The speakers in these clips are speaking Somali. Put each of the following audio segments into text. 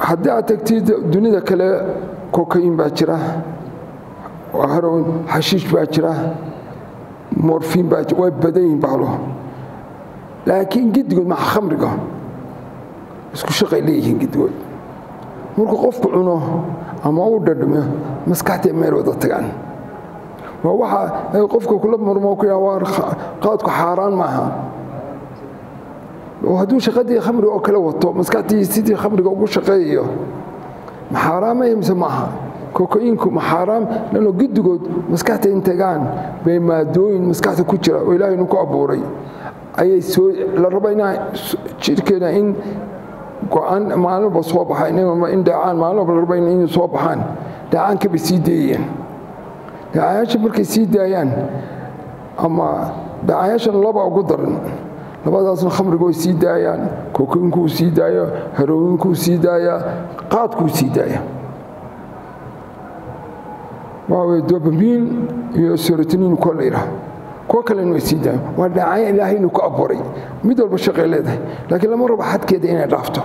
haddii aad tagtid dunida kale kokain baa jira heroin xashiish baa jira morfiin baa jira way badan yihiin bahlo laakiin gidigood ma khamriga isku shaqay leeyihiin gidigood markuu qofku cuno ama uu dhadhamiyo maskaxda meel wada tagaan waa waxa ay qofku kula marmo ku yaawar qaadku xaraan maaha وهدو شقدي خمر أو كلا وطو مسكتي سيدي خمر أو شقية محرام يمسمعها كوكاينكم محرام لأنه جد جود مسكتي إنتاجان بما دوين مسكتي كتير ولا ينكو أبوري أي سو لربنا شركنا إن قان معلوم بصوابها إنما إن دعان معلوم لربنا إن صوابهان دعان كبسيدين دعايش بركي سيدين أما دعايش الله بقدرن labadaasna khamrigu sii daayaan kokainku sii daaya heroinku sii daaya qaadku sii daaya waa dopamine iyo serotonin kolera ko kale inuu sii daayo waa dhacay ilaahay inuu ku abuuray mid walba shaqo leedahay laakiin lama rabo xadkeeda inay dhaafto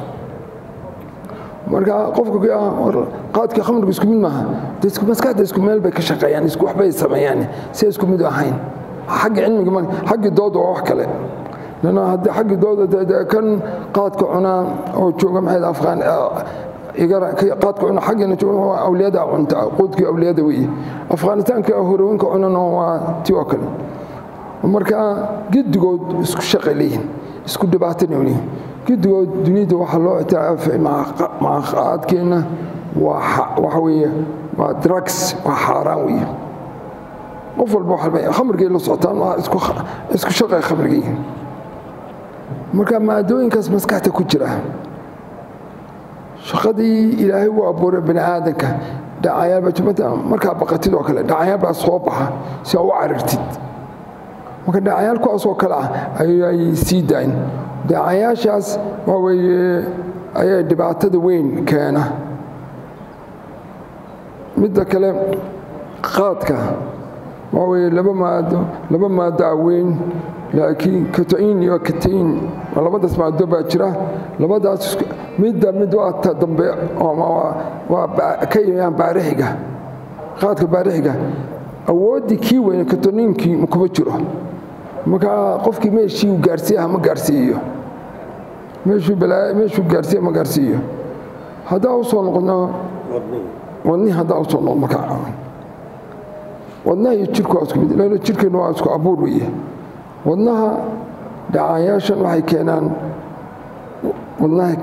marka qofku qaadka khamrigu isku mid maaha dadku maskaxda isku meel bay ka shaqeeyaan isku waxbay sameeyaan si isku mid ahayn xagga cilmiga xagga dood waa wax kale لأن هذا حق دولة كان قاد كعنا أو شو جمع هذا أفغان يقرأ قاد كعنا حقنا شو هو أولاد أنت قود كأولاد ويا أفغانستان كهروين كعنا نوع توكل ومركا جد جود اسكو شغالين اسكو دبعتني ولي جد جود دنيا وحلو تعرف مع قاد كنا وحوية ودركس وحراوي قفل بوحل خمر جيل السلطان اسكو شغال خمر جيل marka maadooyinkaas maskaxda ku jira shaqadii ilaahay uu abuuray bani aadamka dhacayaal bajmada marka baqatid oo kale dhacayaal baa soo baxa si uu carirtid marka dhacayaal ku asoo kala ay sii daayn dhacayaashaas waa way ay dhibaatada weyn keena mid kale qaadka waa way laba maado weyn لكن كتين يا كتين ولا بدأ اسمع الدبا جرا لا بدأ مد وقت دم وكي يعني بارحجة قاتل بارحجة أودي كي وين كتنين كي مكبتشرة مكا قفكي ماشي وجارسيها ما جارسيه ماشي بلا ماشي وجارسيها ما جارسيه هذا أوصل قلنا وني هذا أوصل مكا والله يشركوا أسكت لأنه يشركوا نوع أسكت أبور ويه wadnaha dhacayaashan waxay keenaan wadnaha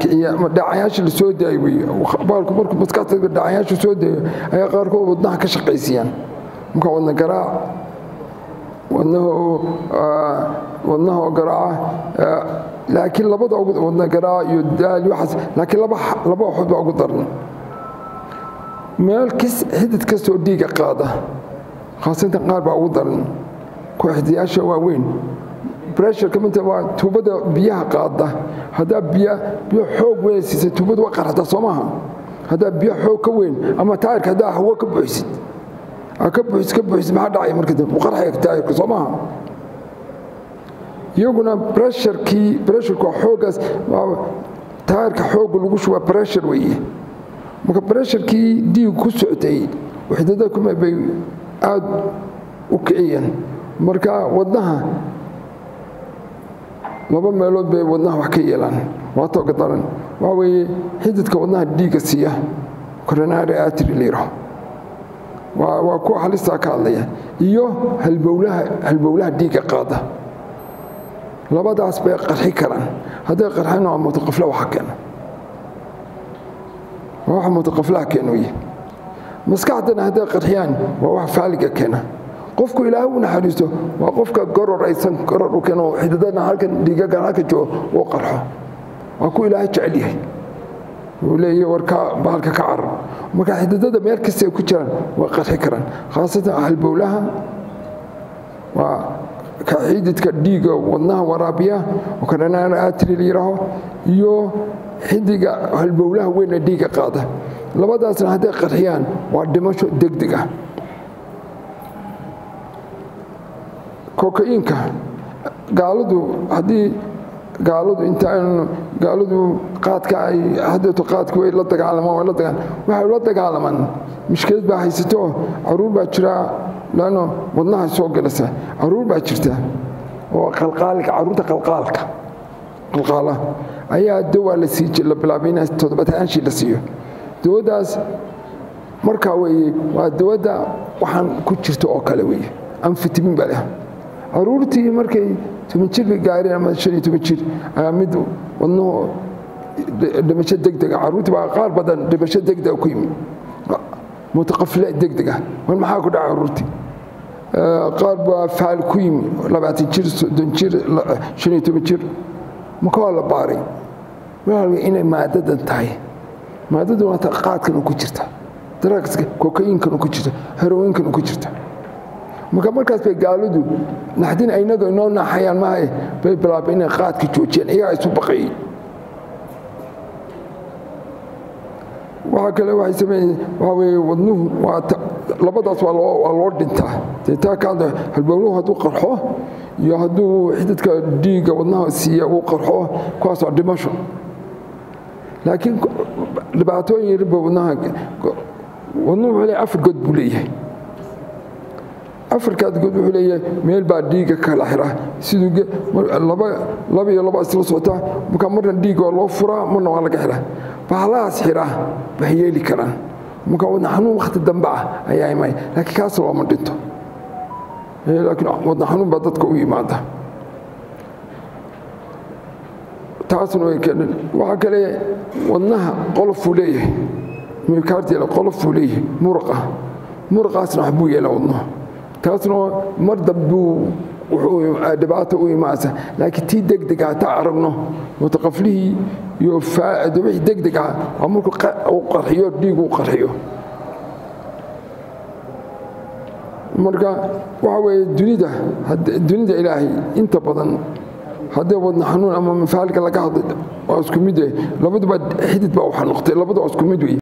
dhacayaasha la soo daayay baalku markuu maskaxda dhacayaasha soo daayo ayaa qaarkood wadnaha ka shaqeysiyaan marka wadna garaac wadnaha garaaca laakiin labada wadna garaac iyo daal waxas laakiin laba waxood baa ugu daran meel xidid kastoo dhiiga qaada khaasatan qaar baa ugu daran كوحدياشة وين بريشر كمان تبع توبة بيها قاعدة هذا بيا حوق وين سيس توبة وقر هذا صمها هذا بيا حوق وين أما تعرف هذا هو كبعسد كبعسد ما حد عايم كده وقر هيك تعرف صمها يقولنا بريشر كو حوق تعرف حوق الوش وبريشر ويه ممكن بريشر كي دي كسعتي وحدة كم بي عاد وكعيا marka wadnaha laba meelood bay wadnaha wax ka yeelan waa toog daran waa way xididka wadnaha dhiiga siiya coronary artery leero waa ku halista ka hadlaya iyo halbowlaha dhiiga qaada labadaas bay qarxi karaan haday qarxaan oo mutaqafla waxa keena waxa mutaqafla keenuye maskaxdana haday qarxiyaan waa wax faaliga keena qofku ilaahay uu naxariisto waa qofka gororaysan goror u keeno xididana halkan dhiiga halka joogo oo qarxo waa ku ilaahay jecel yahay uu leeyahay warka baalka ka carar marka xididada meel kasta ay ku jiraan waa qarxi karaan khaasatan halbowlaha waa ka xididka dhiiga wadnaha waraabiya oo coronary artery leeraho iyo xidiga halbowlaha weyn ee dhiiga qaada labadaasna haday qarxiyaan waa dhimasho degdeg ah كوكاينكا قالوا هذه gaaladu intaan gaaladu qaadka ay hadda qaadku way la dagaalamaan waxay la dagaalamaan mushkilad baa haysato caruur baa jira laano wadnaha soo galasa caruur baa jirta oo qalqaalka caruurta qalqaala ayaa dawa la sii jira bilaabina 7 la siiyo dawadaas marka waa dawada waxaan ku jirto oo kale amfitamin baa leh caruurtii markay 10 jir gaareen ama 15 jir ayaa mid wadnaha dhimasho degdeg caruurtii baa qaar badan dhimasho degdeg ku yimid mutaqafila degdeg maxaa ku dhacay caruurtii qaar baa faal ku yimid 20 jir 30 jir 15 jir ma ka la baaray waa inay maadadan tahay maadadu waa qaadkan ku jirta drugska cocaine-kan ku jirta heroin-kan ku jirta markaas bay gaaladu naxdin aynado inoo naxayaan maahay bay bilaabeen inay qaadka joojiyaan iyaga isu baqay waxa kale waxay sameeyeen wadnuhu waa labadaas waa loo dhintaa taa kaada halbowluhu hadduu qarxo iyo hadduu xididka dhiigga wadnaha siiya uu qarxo kuwaas waa dhimasho laakiin dhibaatooyin yar baa wadnuhu wuxuu leeyahay 4 god buu leeyahay afrikaad god wuxuu leeyahay meel baa dhiigga kala xira sidoo laba iyo laba isla socota marna dhiigga loo furaa marna waa laga xiraa bahalaas xiraa waxay yeeli karaan wadna xanuun waqti dambe ayaa imay laakiin kaas looma dhinto laakiin wadna xanuun baa dadka u yimaada taasna waxa kale wadnaha qolof uu leeyahay myocardial qolof uu leeyahay murqaasna wax buu yeelaa wadnaha taasna mar dambu wuxuu dhibaato u imaasa laakiin tii degdeg ah ta aragno mutaqaflihii iyo faa'id wixii degdeg ah markuu qarxiyo dhiigu qarxiyo marka waxa dunida ilaahay inta badan hadda wadna xanuun ama mafaalka laga hadlo waa isku mid labaduba xidid baa waxa noqday labadu isku mid